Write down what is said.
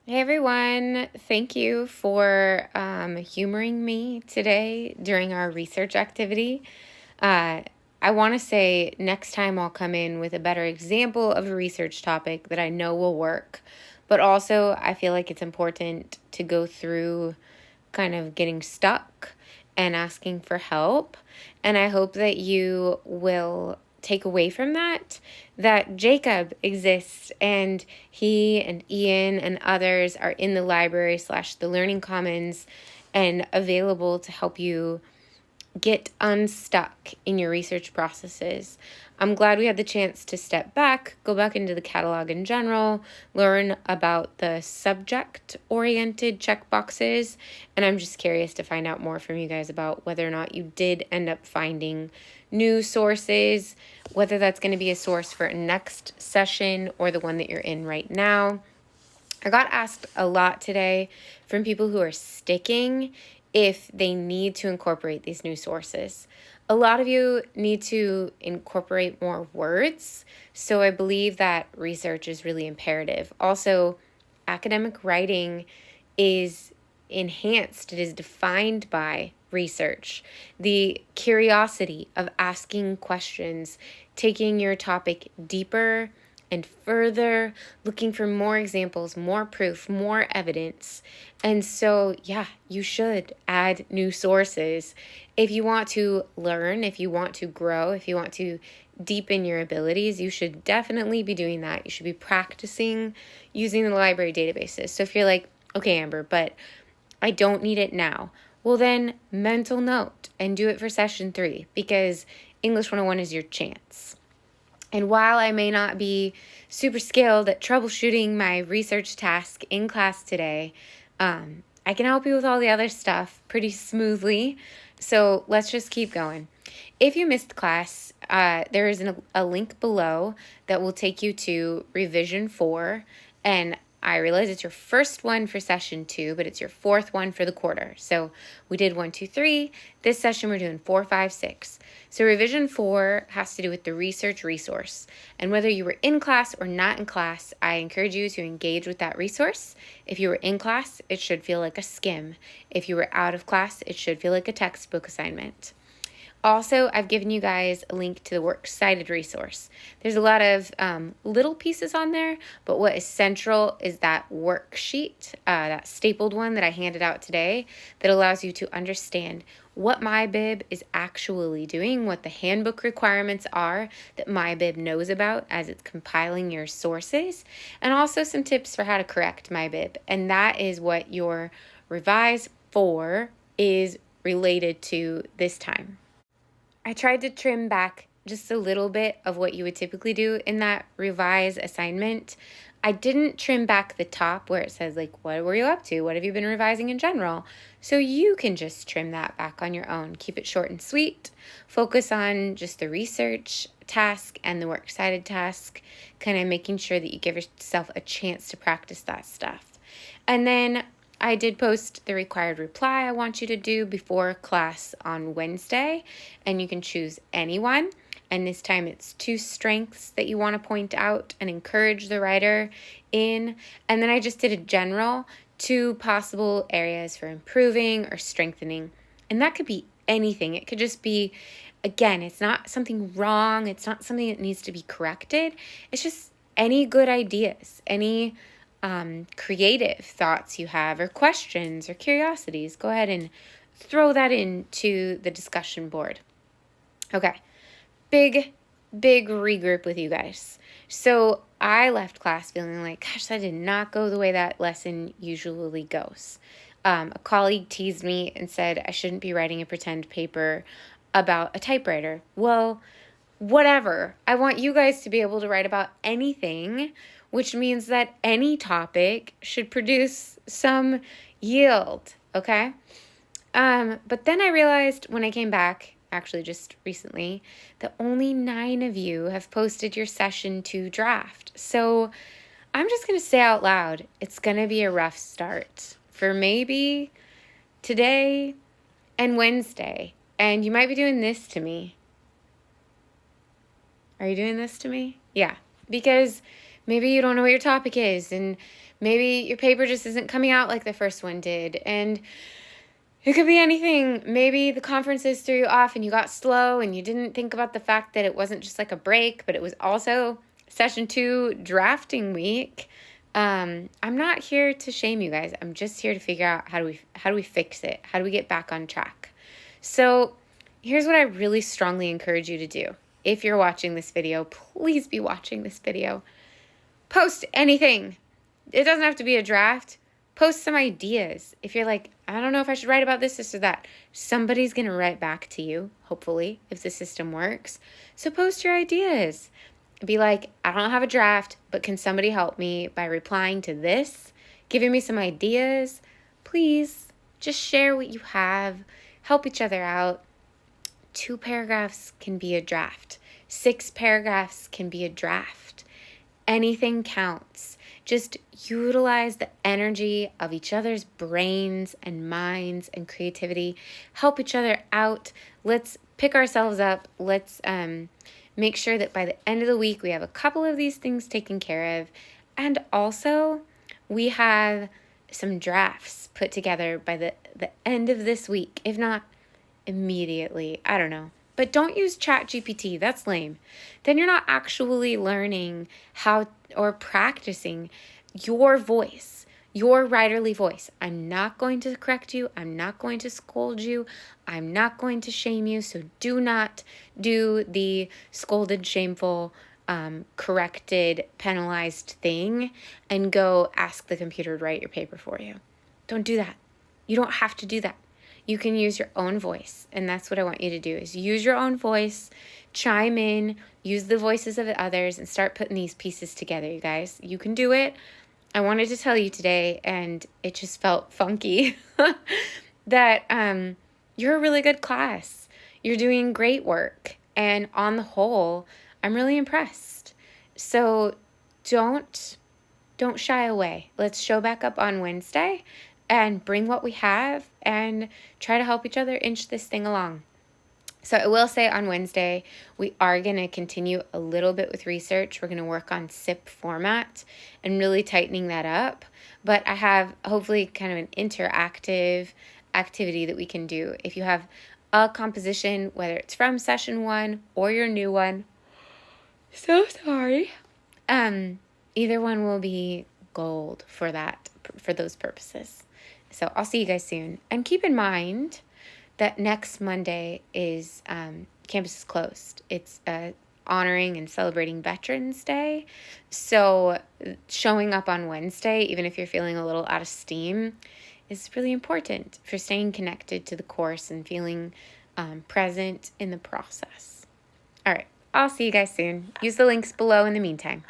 Hey everyone, thank you for humoring me today during our research activity. I want to say next time I'll come in with a better example of a research topic that I know will work, but also I feel like it's important to go through kind of getting stuck and asking for help. And I hope that you will take away from that Jacob exists and he and Ian and others are in the library / the learning commons and available to help you get unstuck in your research processes. I'm glad we had the chance to step back, go back into the catalog in general, learn about the subject-oriented checkboxes, and I'm just curious to find out more from you guys about whether or not you did end up finding new sources, whether that's going to be a source for a next session or the one that you're in right now. I got asked a lot today from people who are sticking if they need to incorporate these new sources. A lot of you need to incorporate more words, so I believe that research is really imperative. Also, academic writing is enhanced, it is defined by research. The curiosity of asking questions, taking your topic deeper and further, looking for more examples, more proof, more evidence. And so, yeah, you should add new sources. If you want to learn, if you want to grow, if you want to deepen your abilities, you should definitely be doing that. You should be practicing using the library databases. So if you're like, okay, Amber, but I don't need it now. Well, then mental note and do it for session 3 because English 101 is your chance. And while I may not be super skilled at troubleshooting my research task in class today, I can help you with all the other stuff pretty smoothly. So let's just keep going. If you missed class, there is a link below that will take you to revision 4. And I realize it's your first one for session 2, but it's your 4th one for the quarter. So we did 1, 2, 3. This session we're doing 4, 5, 6. So revision 4 has to do with the research resource. And whether you were in class or not in class, I encourage you to engage with that resource. If you were in class, it should feel like a skim. If you were out of class, it should feel like a textbook assignment. Also, I've given you guys a link to the Works Cited resource. There's a lot of little pieces on there, but what is central is that worksheet, that stapled one that I handed out today that allows you to understand what MyBib is actually doing, what the handbook requirements are that MyBib knows about as it's compiling your sources, and also some tips for how to correct MyBib. And that is what your Revise 4 is related to this time. I tried to trim back just a little bit of what you would typically do in that revise assignment. I didn't trim back the top where it says, like, what were you up to? What have you been revising in general? So you can just trim that back on your own. Keep it short and sweet. Focus on just the research task and the works cited task, kind of making sure that you give yourself a chance to practice that stuff. And then I did post the required reply I want you to do before class on Wednesday, and you can choose anyone. And this time it's 2 strengths that you want to point out and encourage the writer in. And then I just did a general 2 possible areas for improving or strengthening. And that could be anything. It could just be, again, it's not something wrong. It's not something that needs to be corrected. It's just any good ideas, any creative thoughts you have or questions or curiosities. Go ahead and throw that into the discussion board. Okay, big regroup with you guys. So I left class feeling like, gosh, that did not go the way that lesson usually goes. A colleague teased me and said I shouldn't be writing a pretend paper about a typewriter. Well, whatever. I want you guys to be able to write about anything, which means that any topic should produce some yield, okay? But then I realized when I came back, actually just recently, that only 9 of you have posted your session 2 draft. So I'm just going to say out loud, it's going to be a rough start for maybe today and Wednesday. And you might be doing this to me. Are you doing this to me? Yeah, because maybe you don't know what your topic is, and Maybe your paper just isn't coming out like the first one did. And it could be anything. Maybe the conferences threw you off and you got slow and you didn't think about the fact that it wasn't just like a break, but it was also session 2 drafting week. I'm not here to shame you guys. I'm just here to figure out how do we fix it? How do we get back on track? So here's what I really strongly encourage you to do. If you're watching this video, please be watching this video. Post anything. It doesn't have to be a draft. Post some ideas. If you're like, I don't know if I should write about this or that, somebody's going to write back to you, hopefully, if the system works. So post your ideas. Be like, I don't have a draft, but can somebody help me by replying to this, giving me some ideas? Please, just share what you have. Help each other out. 2 paragraphs can be a draft. 6 paragraphs can be a draft. Anything counts. Just utilize the energy of each other's brains and minds and creativity. Help each other out. Let's pick ourselves up. Let's make sure that by the end of the week, we have a couple of these things taken care of. And also, we have some drafts put together by the end of this week, if not immediately. I don't know. But don't use ChatGPT. That's lame. Then you're not actually learning how or practicing your voice, your writerly voice. I'm not going to correct you. I'm not going to scold you. I'm not going to shame you. So do not do the scolded, shameful, corrected, penalized thing and go ask the computer to write your paper for you. Don't do that. You don't have to do that. You can use your own voice, and that's what I want you to do, is use your own voice, chime in, use the voices of the others, and start putting these pieces together, you guys. You can do it. I wanted to tell you today, and it just felt funky, that you're a really good class. You're doing great work, and on the whole, I'm really impressed. So don't shy away. Let's show back up on Wednesday and bring what we have and try to help each other inch this thing along. So I will say on Wednesday, we are going to continue a little bit with research. We're going to work on SIP format and really tightening that up. But I have hopefully kind of an interactive activity that we can do. If you have a composition, whether it's from session 1 or your new one, so sorry. Either one will be gold for those purposes. So I'll see you guys soon. And keep in mind that next Monday is campus is closed. It's honoring and celebrating Veterans Day. So showing up on Wednesday, even if you're feeling a little out of steam, is really important for staying connected to the course and feeling present in the process. All right. I'll see you guys soon. Use the links below in the meantime.